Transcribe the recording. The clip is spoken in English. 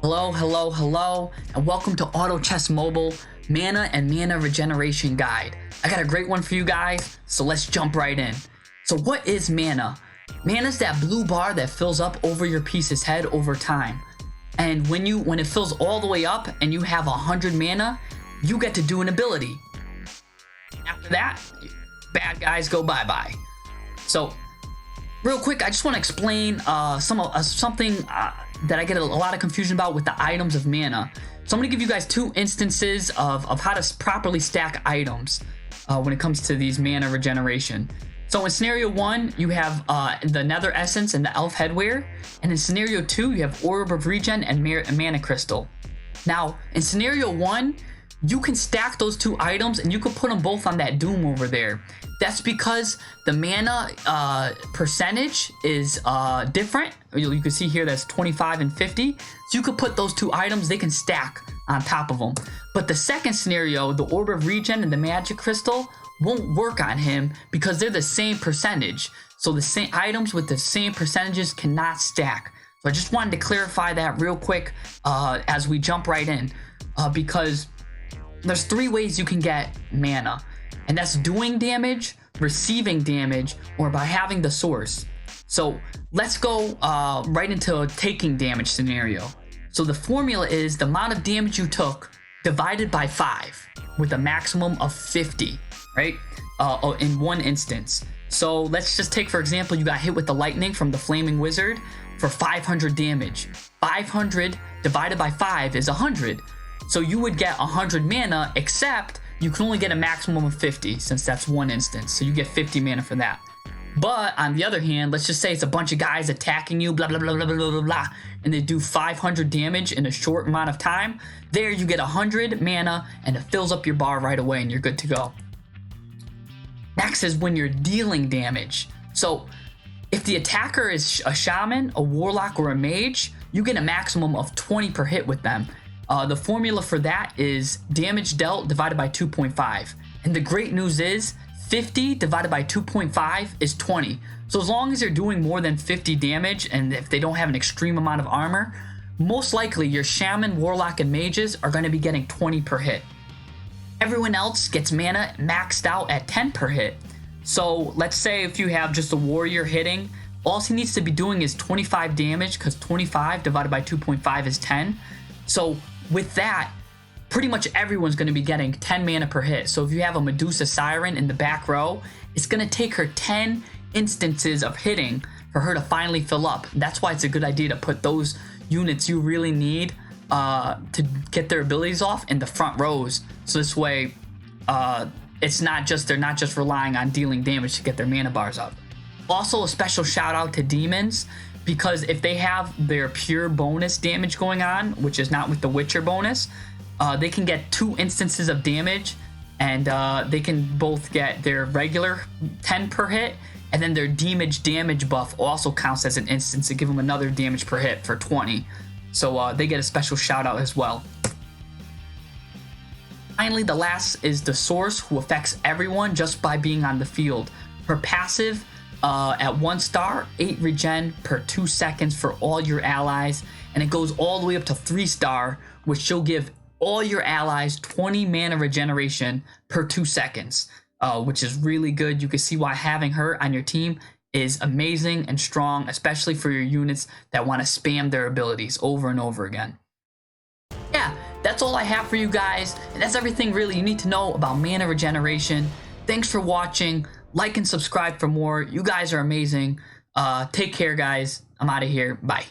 Hello, hello, hello, and welcome to Auto Chess Mobile Mana and Mana Regeneration Guide. I got a great one for you guys, so let's jump right in. So what is mana? Mana is that blue bar that fills up over your piece's head over time. And when it fills all the way up and you have 100 mana, you get to do an ability. After that, bad guys go bye-bye. So, real quick, I just want to explain something that I get a lot of confusion about with the items of mana. So I'm going to give you guys two instances of how to properly stack items when it comes to these mana regeneration. So in scenario 1, you have the Nether Essence and the Elf Headwear. And in scenario 2, you have Orb of Regen and Mana Crystal. Now, in scenario 1, you can stack those two items and you can put them both on that Doom over there. That's because the mana percentage is different. You can see here that's 25 and 50. So you could put those two items, they can stack on top of them. But the second scenario, the Orb of Regen and the Magic Crystal, won't work on him because they're the same percentage. So the same items with the same percentages cannot stack. So I just wanted to clarify that real quick as we jump right in because there's three ways you can get mana, and that's doing damage, receiving damage, or by having the source. So let's go right into a taking damage scenario. So the formula is the amount of damage you took divided by 5 with a maximum of 50, right? In one instance. So let's just take, for example, you got hit with the lightning from the Flaming Wizard for 500 damage. 500 divided by 5 is 100. So you would get 100 mana, except you can only get a maximum of 50 since that's one instance. So you get 50 mana for that. But on the other hand, let's just say it's a bunch of guys attacking you, blah, blah, blah, blah, blah, blah, blah, and they do 500 damage in a short amount of time. There you get 100 mana and it fills up your bar right away and you're good to go. Next is when you're dealing damage. So if the attacker is a shaman, a warlock, or a mage, you get a maximum of 20 per hit with them. The formula for that is damage dealt divided by 2.5. And the great news is 50 divided by 2.5 is 20. So as long as you're doing more than 50 damage, and if they don't have an extreme amount of armor, most likely your shaman, warlock, and mages are going to be getting 20 per hit. Everyone else gets mana maxed out at 10 per hit. So let's say if you have just a warrior hitting, all he needs to be doing is 25 damage, because 25 divided by 2.5 is 10. So with that, pretty much everyone's going to be getting 10 mana per hit. So if you have a Medusa Siren in the back row, it's going to take her 10 instances of hitting for her to finally fill up. That's why it's a good idea to put those units you really need to get their abilities off in the front rows. So this way, they're not just relying on dealing damage to get their mana bars up. Also, a special shout out to demons, because if they have their pure bonus damage going on, which is not with the Witcher bonus, they can get 2 instances of damage, and they can both get their regular 10 per hit, and then their damage buff also counts as an instance to give them another damage per hit for 20. So they get a special shout out as well. Finally, the last is the source, who affects everyone just by being on the field. Her passive at 1 star, 8 regen per 2 seconds for all your allies, and it goes all the way up to 3 star, which she'll give all your allies 20 mana regeneration per 2 seconds, which is really good. You can see why having her on your team is amazing and strong, especially for your units that want to spam their abilities over and over again. Yeah, that's all I have for you guys, and that's everything really you need to know about mana regeneration. Thanks for watching. Like and subscribe for more. You guys are amazing. Take care, guys. I'm out of here. Bye.